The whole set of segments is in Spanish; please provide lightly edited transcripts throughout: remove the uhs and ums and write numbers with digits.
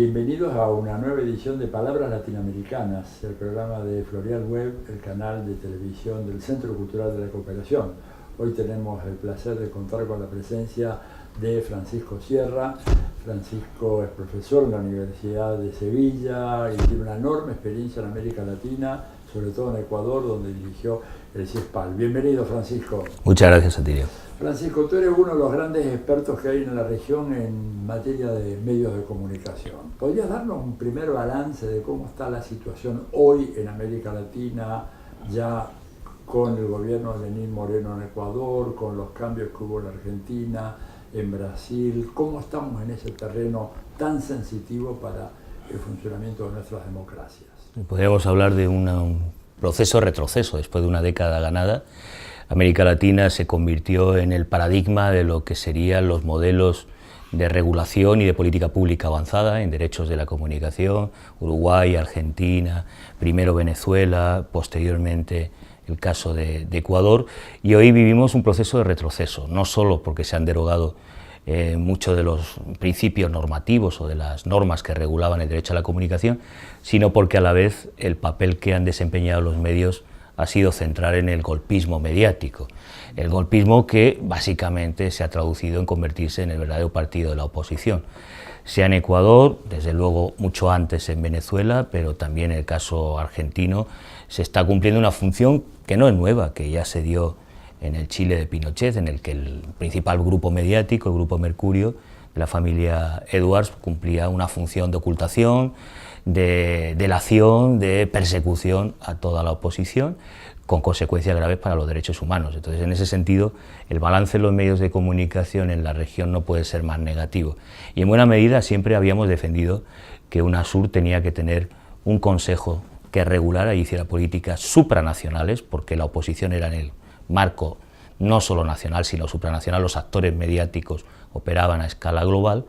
Bienvenidos a una nueva edición de Palabras Latinoamericanas, el programa de Florial Web, el canal de televisión del Centro Cultural de la Cooperación. Hoy tenemos el placer de contar con la presencia de Francisco Sierra. Francisco es profesor en la Universidad de Sevilla y tiene una enorme experiencia en América Latina, sobre todo en Ecuador, donde dirigió el CIESPAL. Bienvenido, Francisco. Muchas gracias, Atilio. Francisco, tú eres uno de los grandes expertos que hay en la región en materia de medios de comunicación. ¿Podrías darnos un primer balance de cómo está la situación hoy en América Latina, ya con el gobierno de Lenín Moreno en Ecuador, con los cambios que hubo en Argentina, en Brasil? ¿Cómo estamos en ese terreno tan sensitivo para el funcionamiento de nuestras democracias? Podríamos hablar de un proceso de retroceso. Después de una década ganada, América Latina se convirtió en el paradigma de lo que serían los modelos de regulación y de política pública avanzada en derechos de la comunicación. Uruguay, Argentina, primero Venezuela, posteriormente el caso de Ecuador, y hoy vivimos un proceso de retroceso, no solo porque se han derogado muchos de los principios normativos o de las normas que regulaban el derecho a la comunicación, sino porque a la vez el papel que han desempeñado los medios ha sido centrar en el golpismo mediático, el golpismo que básicamente se ha traducido en convertirse en el verdadero partido de la oposición, sea en Ecuador, desde luego mucho antes en Venezuela, pero también en el caso argentino se está cumpliendo una función que no es nueva, que ya se dio en el Chile de Pinochet, en el que el principal grupo mediático, el Grupo Mercurio, de la familia Edwards, cumplía una función de ocultación, de delación, de persecución a toda la oposición, con consecuencias graves para los derechos humanos. Entonces, en ese sentido, el balance de los medios de comunicación en la región no puede ser más negativo. Y en buena medida siempre habíamos defendido que UNASUR tenía que tener un consejo que regulara y hiciera políticas supranacionales, porque la oposición era en el marco no solo nacional, sino supranacional. Los actores mediáticos operaban a escala global,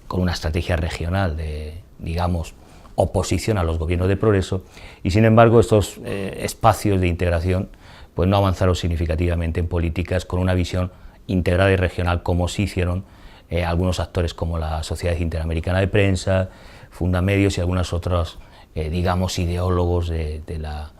con una estrategia regional de, digamos, oposición a los gobiernos de progreso, y sin embargo estos espacios de integración pues no avanzaron significativamente en políticas con una visión integrada y regional, como sí hicieron algunos actores como la Sociedad Interamericana de Prensa, Fundamedios y algunos otros, digamos, ideólogos de la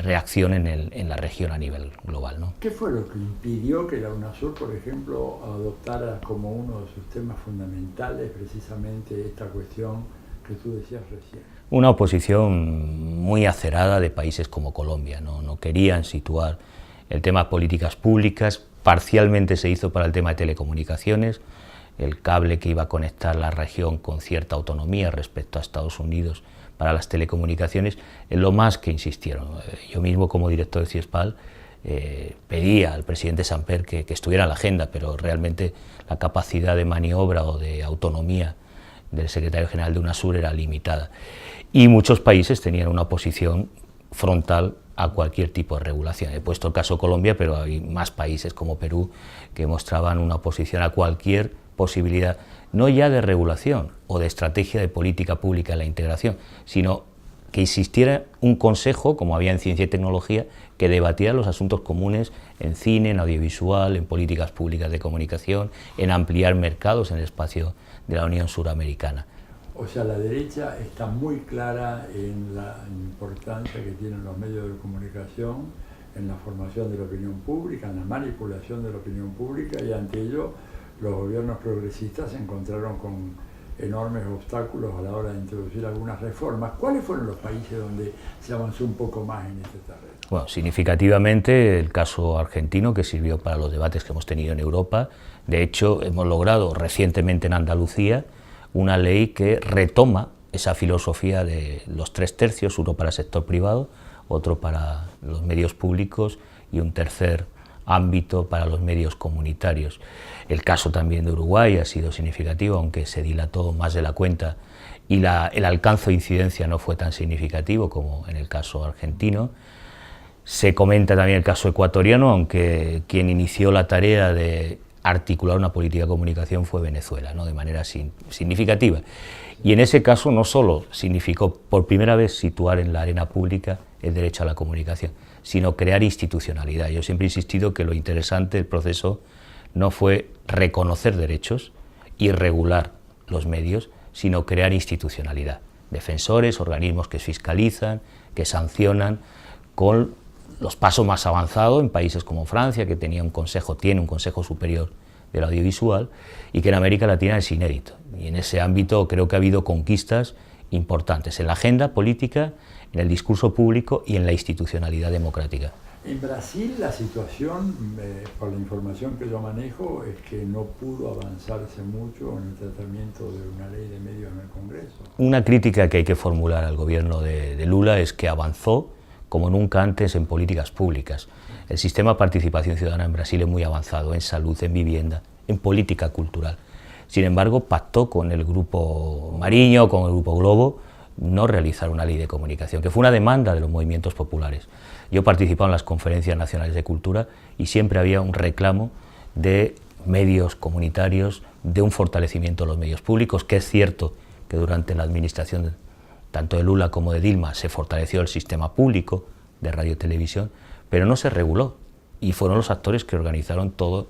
reacción en la región a nivel global, ¿no? ¿Qué fue lo que impidió que la UNASUR, por ejemplo, adoptara como uno de sus temas fundamentales precisamente esta cuestión que tú decías recién? Una oposición muy acerada de países como Colombia, no querían situar el tema de políticas públicas. Parcialmente se hizo para el tema de telecomunicaciones, el cable que iba a conectar la región con cierta autonomía respecto a Estados Unidos para las telecomunicaciones, en lo más que insistieron. Yo mismo, como director de CIESPAL, pedía al presidente Samper que estuviera en la agenda, pero realmente la capacidad de maniobra o de autonomía del secretario general de UNASUR era limitada. Y muchos países tenían una oposición frontal a cualquier tipo de regulación. He puesto el caso Colombia, pero hay más países como Perú que mostraban una oposición a cualquier posibilidad, no ya de regulación o de estrategia de política pública en la integración, sino que existiera un consejo, como había en ciencia y tecnología, que debatiera los asuntos comunes en cine, en audiovisual, en políticas públicas de comunicación, en ampliar mercados en el espacio de la Unión Suramericana. O sea, la derecha está muy clara en la importancia que tienen los medios de comunicación en la formación de la opinión pública, en la manipulación de la opinión pública, y ante ello los gobiernos progresistas se encontraron con enormes obstáculos a la hora de introducir algunas reformas. ¿Cuáles fueron los países donde se avanzó un poco más en este terreno? Bueno, significativamente el caso argentino, que sirvió para los debates que hemos tenido en Europa. De hecho, hemos logrado recientemente en Andalucía una ley que retoma esa filosofía de los 3/3, uno para el sector privado, otro para los medios públicos y un tercer ámbito para los medios comunitarios. El caso también de Uruguay ha sido significativo, aunque se dilató más de la cuenta y el alcance de incidencia no fue tan significativo como en el caso argentino. Se comenta también el caso ecuatoriano, aunque quien inició la tarea de articular una política de comunicación fue Venezuela, ¿no?, de manera significativa. Y en ese caso no solo significó por primera vez situar en la arena pública el derecho a la comunicación, sino crear institucionalidad. Yo siempre he insistido que lo interesante del proceso no fue reconocer derechos y regular los medios, sino crear institucionalidad, defensores, organismos que fiscalizan, que sancionan, con los pasos más avanzados en países como Francia, que tiene un Consejo Superior del Audiovisual, y que en América Latina es inédito. Y en ese ámbito creo que ha habido conquistas importantes en la agenda política, en el discurso público y en la institucionalidad democrática. En Brasil la situación, por la información que yo manejo, es que no pudo avanzarse mucho en el tratamiento de una ley de medios en el Congreso. Una crítica que hay que formular al gobierno de Lula es que avanzó como nunca antes en políticas públicas. El sistema de participación ciudadana en Brasil es muy avanzado en salud, en vivienda, en política cultural. Sin embargo, pactó con el Grupo Mariño, con el Grupo Globo, no realizar una ley de comunicación, que fue una demanda de los movimientos populares. Yo he participado en las conferencias nacionales de cultura y siempre había un reclamo de medios comunitarios, de un fortalecimiento de los medios públicos, que es cierto que durante la administración tanto de Lula como de Dilma se fortaleció el sistema público de radio y televisión, pero no se reguló y fueron los actores que organizaron todo,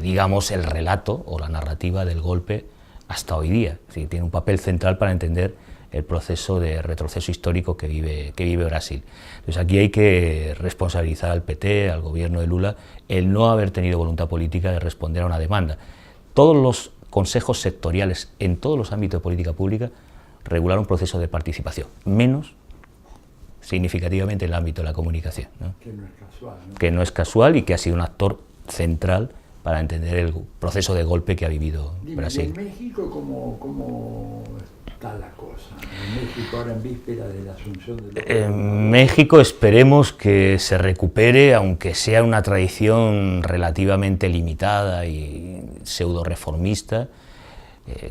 digamos, el relato o la narrativa del golpe hasta hoy día. Es decir, tiene un papel central para entender el proceso de retroceso histórico que vive Brasil. Entonces aquí hay que responsabilizar al PT, al gobierno de Lula, el no haber tenido voluntad política de responder a una demanda. Todos los consejos sectoriales en todos los ámbitos de política pública regularon un proceso de participación, menos significativamente en el ámbito de la comunicación, ¿no? Que no es casual, ¿no? Que no es casual y que ha sido un actor central para entender el proceso de golpe que ha vivido Brasil. ¿En México cómo está la cosa? En México ahora en víspera de la asunción de... En México esperemos que se recupere, aunque sea una tradición relativamente limitada y pseudo-reformista,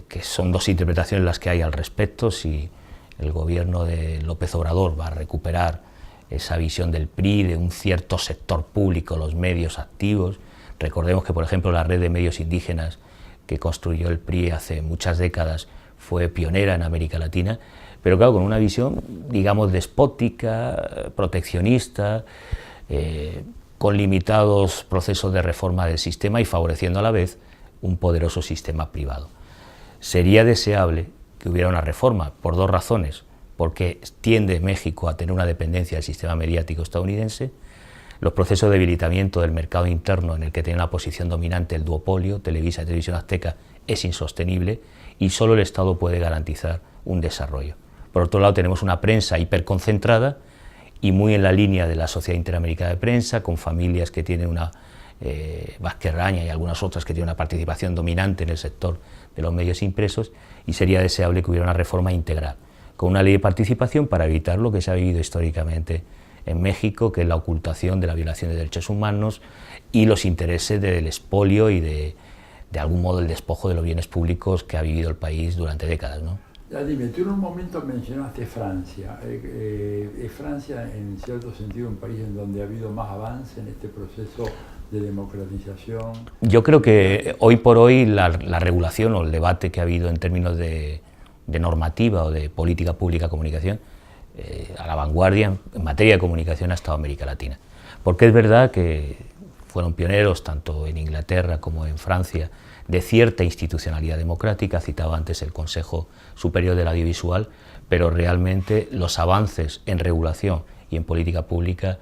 que son dos interpretaciones las que hay al respecto, si el gobierno de López Obrador va a recuperar esa visión del PRI, de un cierto sector público, los medios activos. Recordemos que, por ejemplo, la red de medios indígenas que construyó el PRI hace muchas décadas fue pionera en América Latina, pero claro, con una visión, digamos, despótica, proteccionista, con limitados procesos de reforma del sistema y favoreciendo a la vez un poderoso sistema privado. Sería deseable que hubiera una reforma por dos razones, porque tiende México a tener una dependencia del sistema mediático estadounidense, los procesos de debilitamiento del mercado interno en el que tiene una posición dominante el duopolio, Televisa y Televisión Azteca, es insostenible y solo el Estado puede garantizar un desarrollo. Por otro lado, tenemos una prensa hiperconcentrada y muy en la línea de la Sociedad Interamericana de Prensa, con familias que tienen una Vázquez Raña y algunas otras que tienen una participación dominante en el sector de los medios impresos, y sería deseable que hubiera una reforma integral, con una ley de participación para evitar lo que se ha vivido históricamente en México, que es la ocultación de la violación de derechos humanos y los intereses del expolio y de algún modo el despojo de los bienes públicos que ha vivido el país durante décadas, ¿no? Ya dime, tú en un momento mencionaste Francia. ¿Es Francia en cierto sentido un país en donde ha habido más avance en este proceso de democratización? Yo creo que hoy por hoy la regulación o el debate que ha habido en términos de normativa o de política pública de comunicación, a la vanguardia en materia de comunicación ha estado América Latina. Porque es verdad que fueron pioneros tanto en Inglaterra como en Francia de cierta institucionalidad democrática, citaba antes el Consejo Superior del Audiovisual, pero realmente los avances en regulación y en política pública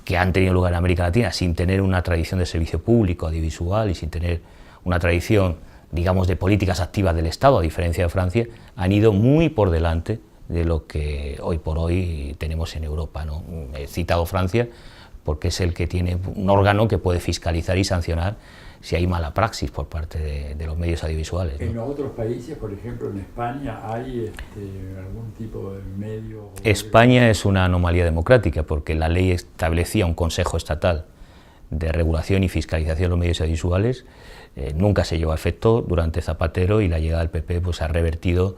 que han tenido lugar en América Latina sin tener una tradición de servicio público audiovisual y sin tener una tradición, digamos, de políticas activas del Estado, a diferencia de Francia, han ido muy por delante de lo que hoy por hoy tenemos en Europa, ¿no? He citado Francia porque es el que tiene un órgano que puede fiscalizar y sancionar si hay mala praxis por parte de los medios audiovisuales, ¿no? En los otros países, por ejemplo en España, ¿hay algún tipo de medio? España es una anomalía democrática porque la ley establecía un Consejo Estatal de Regulación y Fiscalización de los Medios Audiovisuales, nunca se llevó a efecto durante Zapatero y la llegada del PP pues, ha revertido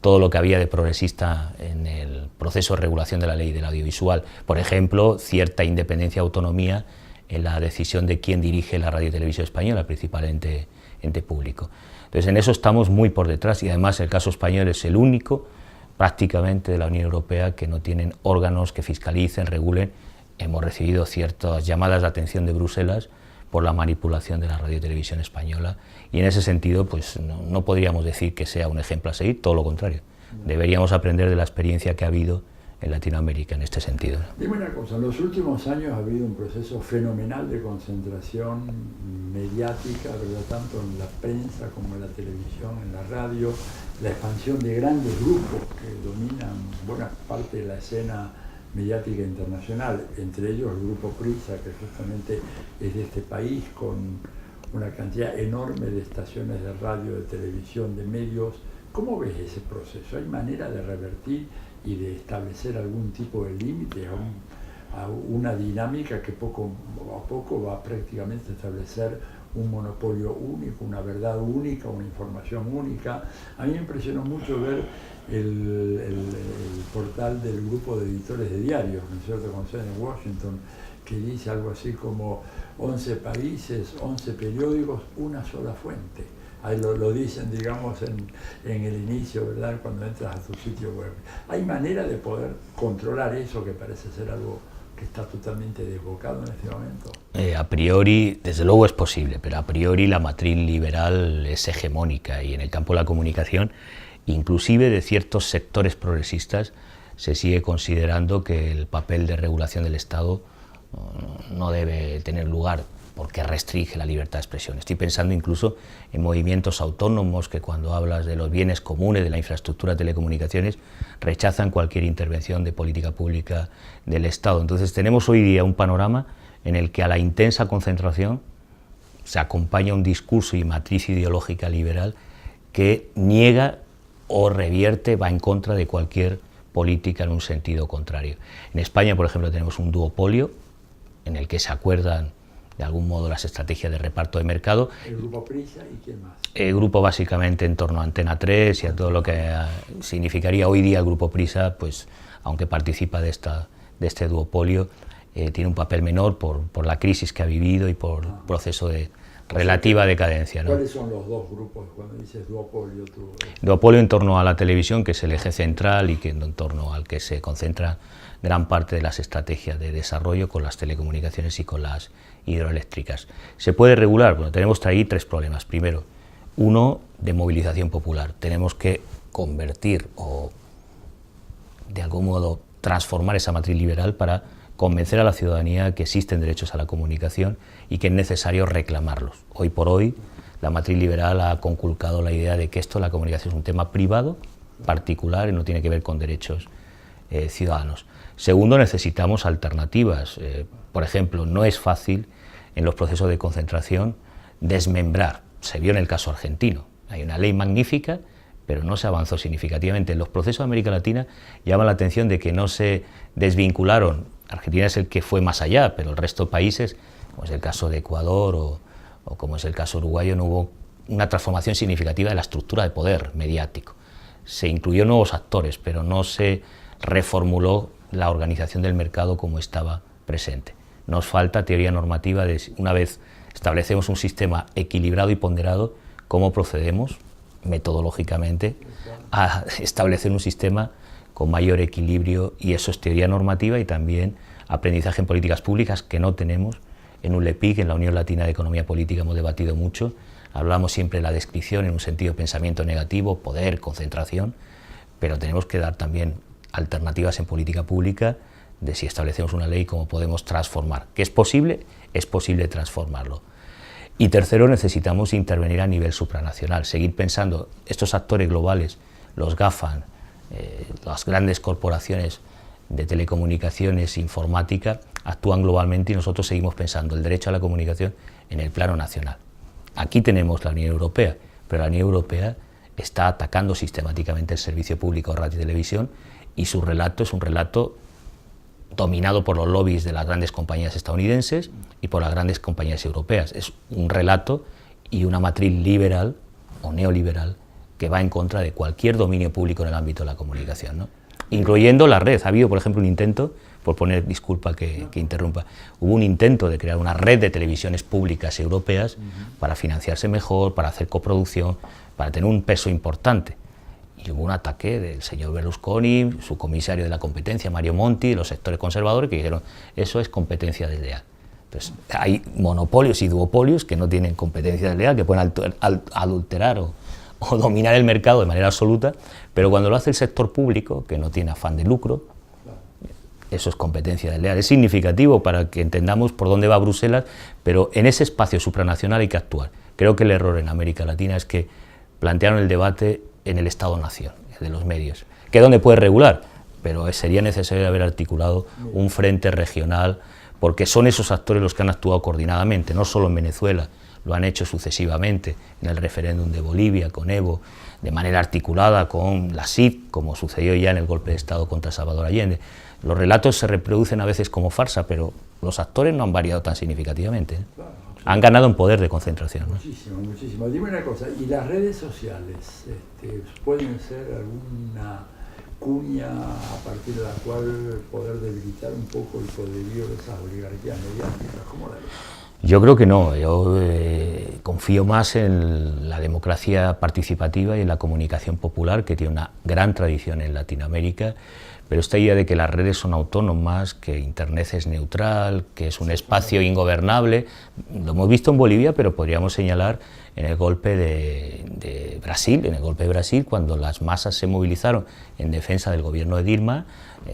todo lo que había de progresista en el proceso de regulación de la ley del audiovisual. Por ejemplo, cierta independencia y autonomía en la decisión de quién dirige la radio y televisión española, el principal ente público. Entonces, en eso estamos muy por detrás y además el caso español es el único prácticamente de la Unión Europea que no tienen órganos que fiscalicen, regulen. Hemos recibido ciertas llamadas de atención de Bruselas, por la manipulación de la radio y televisión española, y en ese sentido pues no podríamos decir que sea un ejemplo a seguir, todo lo contrario. Deberíamos aprender de la experiencia que ha habido en Latinoamérica en este sentido. Dime una cosa, en los últimos años ha habido un proceso fenomenal de concentración mediática, ¿verdad? Tanto en la prensa como en la televisión, en la radio, la expansión de grandes grupos que dominan buena parte de la escena mediática internacional, entre ellos el grupo Prisa, que justamente es de este país, con una cantidad enorme de estaciones de radio, de televisión, de medios. ¿Cómo ves ese proceso? ¿Hay manera de revertir y de establecer algún tipo de límite a una dinámica que poco a poco va prácticamente a establecer un monopolio único, una verdad única, una información única? A mí me impresionó mucho ver el portal del grupo de editores de diarios, ¿no es cierto?, con sede en Washington, que dice algo así como 11 países, 11 periódicos, una sola fuente. Ahí lo dicen, digamos, en el inicio, ¿verdad?, cuando entras a tu sitio web. ¿Hay manera de poder controlar eso, que parece ser algo que está totalmente desbocado en este momento? A priori, desde luego es posible, pero a priori la matriz liberal es hegemónica, y en el campo de la comunicación, inclusive de ciertos sectores progresistas, se sigue considerando que el papel de regulación del Estado no debe tener lugar, porque restringe la libertad de expresión. Estoy pensando incluso en movimientos autónomos que, cuando hablas de los bienes comunes, de la infraestructura de telecomunicaciones, rechazan cualquier intervención de política pública del Estado. Entonces tenemos hoy día un panorama en el que a la intensa concentración se acompaña un discurso y matriz ideológica liberal que niega o revierte, va en contra de cualquier política en un sentido contrario. En España, por ejemplo, tenemos un duopolio en el que se acuerdan de algún modo las estrategias de reparto de mercado. ¿El grupo Prisa y quién más? El grupo básicamente en torno a Antena 3 y a todo lo que significaría hoy día el grupo Prisa, pues aunque participa de este duopolio, tiene un papel menor por la crisis que ha vivido y por proceso de relativa decadencia, ¿no? ¿Cuáles son los dos grupos cuando dices duopolio? Duopolio en torno a la televisión, que es el eje central y que en torno al que se concentra gran parte de las estrategias de desarrollo, con las telecomunicaciones y con las hidroeléctricas. ¿Se puede regular? Bueno, tenemos ahí tres problemas. Primero, uno de movilización popular. Tenemos que convertir o, de algún modo, transformar esa matriz liberal para convencer a la ciudadanía que existen derechos a la comunicación y que es necesario reclamarlos. Hoy por hoy, la matriz liberal ha conculcado la idea de que esto, la comunicación, es un tema privado, particular, y no tiene que ver con derechos ciudadanos. Segundo, necesitamos alternativas. Por ejemplo, no es fácil en los procesos de concentración desmembrar. Se vio en el caso argentino. Hay una ley magnífica, pero no se avanzó significativamente. En los procesos de América Latina llama la atención de que no se desvincularon. Argentina es el que fue más allá, pero el resto de países, como es el caso de Ecuador o como es el caso uruguayo, no hubo una transformación significativa de la estructura de poder mediático. Se incluyó nuevos actores, pero no se reformuló la organización del mercado como estaba presente. Nos falta teoría normativa de, una vez establecemos un sistema equilibrado y ponderado, cómo procedemos metodológicamente a establecer un sistema con mayor equilibrio, y eso es teoría normativa y también aprendizaje en políticas públicas que no tenemos. En UNLEPIC, en la Unión Latina de Economía Política, hemos debatido mucho, hablamos siempre de la descripción en un sentido de pensamiento negativo, poder, concentración, pero tenemos que dar también alternativas en política pública de, si establecemos una ley, cómo podemos transformar. ¿Que es posible? Es posible transformarlo. Y tercero, necesitamos intervenir a nivel supranacional, seguir pensando, estos actores globales, los GAFAM, las grandes corporaciones de telecomunicaciones, informática, actúan globalmente y nosotros seguimos pensando el derecho a la comunicación en el plano nacional. Aquí tenemos la Unión Europea, pero la Unión Europea está atacando sistemáticamente el servicio público de radio y televisión, y su relato es un relato dominado por los lobbies de las grandes compañías estadounidenses y por las grandes compañías europeas. Es un relato y una matriz liberal o neoliberal que va en contra de cualquier dominio público en el ámbito de la comunicación, ¿no? Incluyendo la red. Ha habido, por ejemplo, un intento, por poner, disculpa que interrumpa, hubo un intento de crear una red de televisiones públicas europeas para financiarse mejor, para hacer coproducción, para tener un peso importante. Y hubo un ataque del señor Berlusconi, su comisario de la competencia, Mario Monti, de los sectores conservadores, que dijeron, eso es competencia desleal. Entonces, hay monopolios y duopolios que no tienen competencia desleal, que pueden adulterar o dominar el mercado de manera absoluta, pero cuando lo hace el sector público, que no tiene afán de lucro, eso es competencia desleal. Es significativo para que entendamos por dónde va Bruselas, pero en ese espacio supranacional hay que actuar. Creo que el error en América Latina es que plantearon el debate en el Estado-Nación, de los medios, que es donde puede regular, pero sería necesario haber articulado un frente regional, porque son esos actores los que han actuado coordinadamente, no solo en Venezuela, lo han hecho sucesivamente en el referéndum de Bolivia, con Evo, de manera articulada con la CID, como sucedió ya en el golpe de Estado contra Salvador Allende. Los relatos se reproducen a veces como farsa, pero los actores no han variado tan significativamente. Claro, han ganado en poder de concentración. Muchísimo, ¿no? Muchísimo. Dime una cosa, ¿y las redes sociales pueden ser alguna cuña a partir de la cual poder debilitar un poco el poderío de esas oligarquías mediáticas? ¿Cómo la ves? Yo creo que no, yo confío más en la democracia participativa y en la comunicación popular, que tiene una gran tradición en Latinoamérica, pero esta idea de que las redes son autónomas, que Internet es neutral, que es un espacio ingobernable, lo hemos visto en Bolivia, pero podríamos señalar en el golpe de Brasil, cuando las masas se movilizaron en defensa del gobierno de Dilma,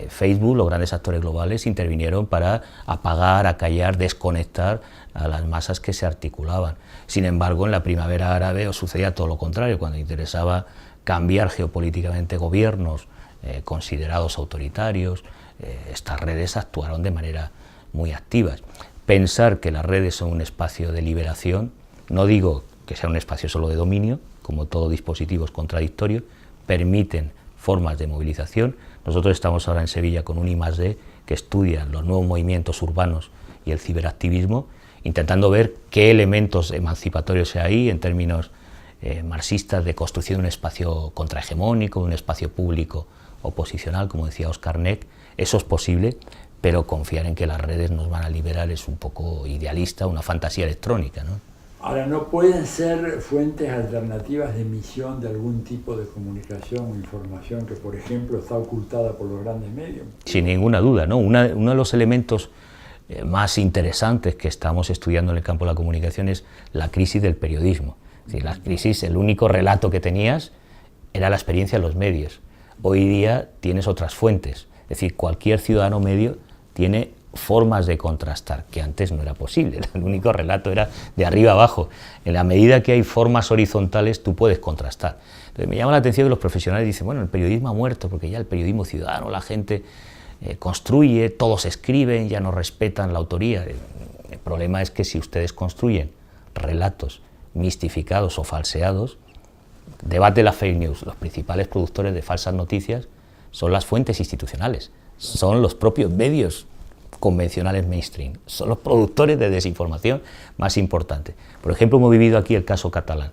Facebook, los grandes actores globales, intervinieron para apagar, acallar, desconectar a las masas que se articulaban. Sin embargo, en la primavera árabe sucedía todo lo contrario, cuando interesaba cambiar geopolíticamente gobiernos considerados autoritarios, estas redes actuaron de manera muy activa. Pensar que las redes son un espacio de liberación, no digo que sea un espacio solo de dominio, como todo dispositivo es contradictorio, permiten formas de movilización. Nosotros estamos ahora en Sevilla con un I+D que estudia los nuevos movimientos urbanos y el ciberactivismo, intentando ver qué elementos emancipatorios hay ahí en términos marxistas de construcción de un espacio contrahegemónico, un espacio público oposicional, como decía Oscar Neck. Eso es posible, pero confiar en que las redes nos van a liberar es un poco idealista, una fantasía electrónica, ¿no? Ahora, ¿no pueden ser fuentes alternativas de emisión de algún tipo de comunicación o información que, por ejemplo, está ocultada por los grandes medios? Sin ninguna duda, ¿no? Uno de los elementos más interesantes que estamos estudiando en el campo de la comunicación es la crisis del periodismo. Es decir, la crisis, el único relato que tenías era la experiencia de los medios. Hoy día tienes otras fuentes, es decir, cualquier ciudadano medio tiene formas de contrastar, que antes no era posible, el único relato era de arriba abajo. En la medida que hay formas horizontales, tú puedes contrastar. Entonces me llama la atención que los profesionales dicen, bueno, el periodismo ha muerto, porque ya el periodismo ciudadano, la gente construye, todos escriben, ya no respetan la autoría. El problema es que si ustedes construyen relatos mistificados o falseados, debate la fake news, los principales productores de falsas noticias son las fuentes institucionales, son los propios medios convencionales mainstream, son los productores de desinformación más importantes. Por ejemplo, hemos vivido aquí el caso catalán.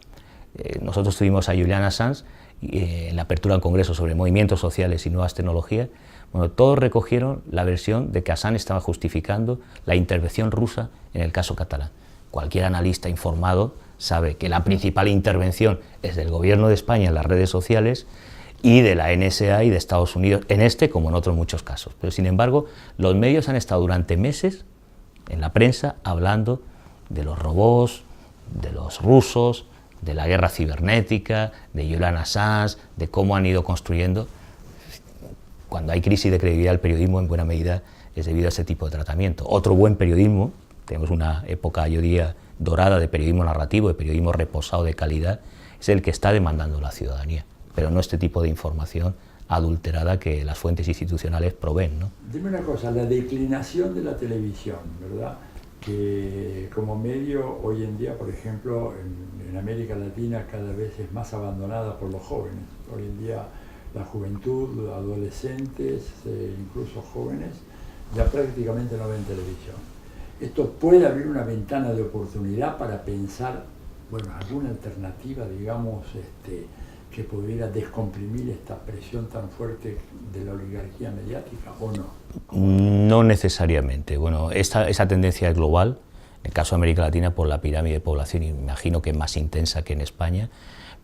Nosotros tuvimos a Julian Assange en la apertura del Congreso sobre movimientos sociales y nuevas tecnologías. Bueno, todos recogieron la versión de que Assange estaba justificando la intervención rusa en el caso catalán. Cualquier analista informado sabe que la principal intervención es del gobierno de España en las redes sociales y de la NSA y de Estados Unidos, en este como en otros muchos casos. Pero sin embargo, los medios han estado durante meses en la prensa hablando de los robots, de los rusos, de la guerra cibernética, de Julian Assange, de cómo han ido construyendo. Cuando hay crisis de credibilidad del periodismo, en buena medida es debido a ese tipo de tratamiento. Otro buen periodismo, tenemos una época, yo diría, dorada de periodismo narrativo, de periodismo reposado de calidad, es el que está demandando la ciudadanía, pero no este tipo de información adulterada que las fuentes institucionales proveen, ¿no? Dime una cosa, la declinación de la televisión, ¿verdad? Que como medio hoy en día, por ejemplo, en América Latina cada vez es más abandonada por los jóvenes. Hoy en día la juventud, adolescentes, incluso jóvenes, ya prácticamente no ven televisión. Esto puede abrir una ventana de oportunidad para pensar, bueno, alguna alternativa, digamos, que pudiera descomprimir esta presión tan fuerte de la oligarquía mediática, ¿o no? No necesariamente. Bueno, esa tendencia es global, en el caso de América Latina por la pirámide de población, imagino que es más intensa que en España,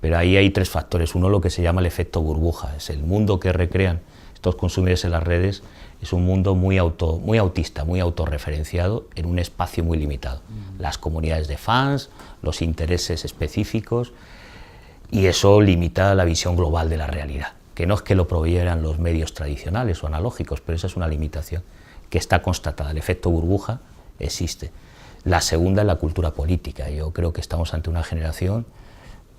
Pero ahí hay tres factores. Uno, lo que se llama el efecto burbuja, es el mundo que recrean estos consumidores en las redes, es un mundo muy autista, muy autorreferenciado en un espacio muy limitado. Las comunidades de fans, los intereses específicos, y eso limita la visión global de la realidad, que no es que lo proveyeran los medios tradicionales o analógicos, pero esa es una limitación que está constatada. El efecto burbuja existe. La segunda es la cultura política. Yo creo que estamos ante una generación,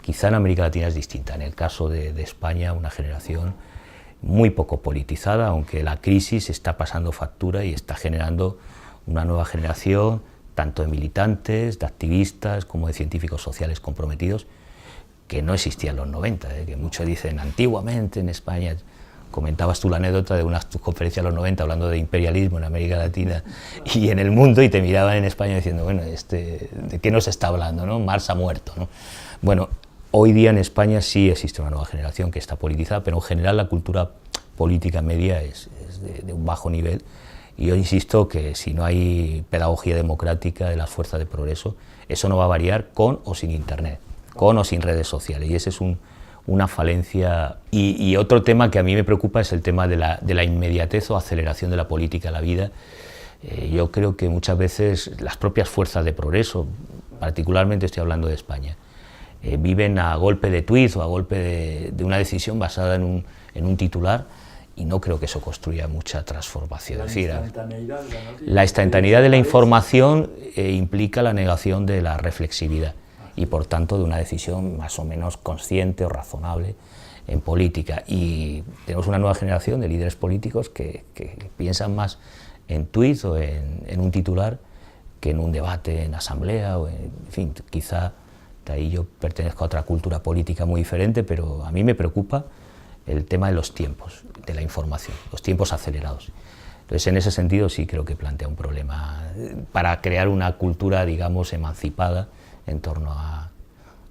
quizá en América Latina es distinta, en el caso de España, una generación muy poco politizada, aunque la crisis está pasando factura y está generando una nueva generación, tanto de militantes, de activistas, como de científicos sociales comprometidos, que no existía en los 90, que muchos dicen antiguamente en España. Comentabas tú la anécdota de una de tus conferencias en los 90 hablando de imperialismo en América Latina y en el mundo, y te miraban en España diciendo, bueno, ¿de qué nos está hablando, no? Marx ha muerto, ¿no? Bueno, hoy día en España sí existe una nueva generación que está politizada, pero en general la cultura política media es de un bajo nivel, y yo insisto que si no hay pedagogía democrática de las fuerzas de progreso, eso no va a variar con o sin Internet, con o sin redes sociales, y ese es una falencia. Y otro tema que a mí me preocupa es el tema de la inmediatez o aceleración de la política a la vida. Yo creo que muchas veces las propias fuerzas de progreso, particularmente estoy hablando de España, viven a golpe de tuit o a golpe de una decisión basada en un titular, y no creo que eso construya mucha transformación. Es decir, la instantaneidad de la información implica la negación de la reflexividad y por tanto de una decisión más o menos consciente o razonable en política. Y tenemos una nueva generación de líderes políticos que piensan más en tuit o en un titular que en un debate en asamblea, o en fin, quizá de ahí yo pertenezco a otra cultura política muy diferente, pero a mí me preocupa el tema de los tiempos, de la información, los tiempos acelerados. Entonces, en ese sentido sí creo que plantea un problema para crear una cultura, digamos, emancipada en torno a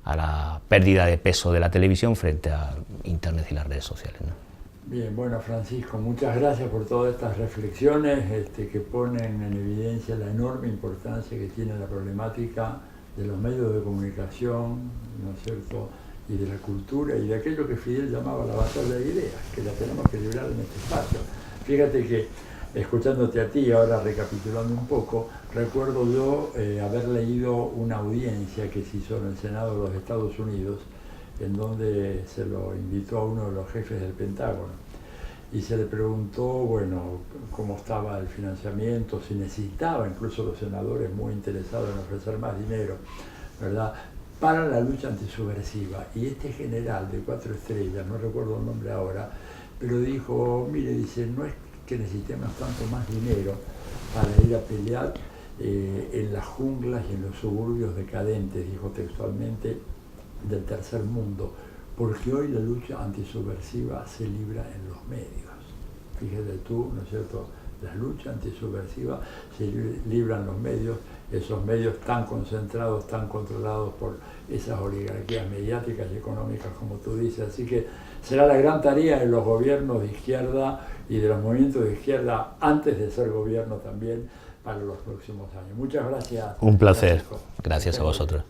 la pérdida de peso de la televisión frente a Internet y las redes sociales, ¿no? Bien, bueno, Francisco, muchas gracias por todas estas reflexiones que ponen en evidencia la enorme importancia que tiene la problemática de los medios de comunicación, ¿no es cierto?, y de la cultura y de aquello que Fidel llamaba la batalla de ideas, que la tenemos que librar en este espacio. Fíjate que, escuchándote a ti, ahora recapitulando un poco, recuerdo yo haber leído una audiencia que se hizo en el Senado de los Estados Unidos, en donde se lo invitó a uno de los jefes del Pentágono, y se le preguntó, bueno, cómo estaba el financiamiento, si necesitaba, incluso los senadores muy interesados en ofrecer más dinero, ¿verdad?, para la lucha antisubversiva. Y este general de 4 estrellas, no recuerdo el nombre ahora, pero dijo, mire, dice, no es que necesitemos tanto más dinero para ir a pelear en las junglas y en los suburbios decadentes, dijo textualmente, del tercer mundo, porque hoy la lucha antisubversiva se libra en los medios. Fíjate tú, ¿no es cierto?, la lucha antisubversiva se libra en los medios, esos medios tan concentrados, tan controlados por esas oligarquías mediáticas y económicas, como tú dices. Así que será la gran tarea de los gobiernos de izquierda y de los movimientos de izquierda, antes de ser gobierno también, para los próximos años. Muchas gracias. Un placer. Francisco. Gracias a vosotros.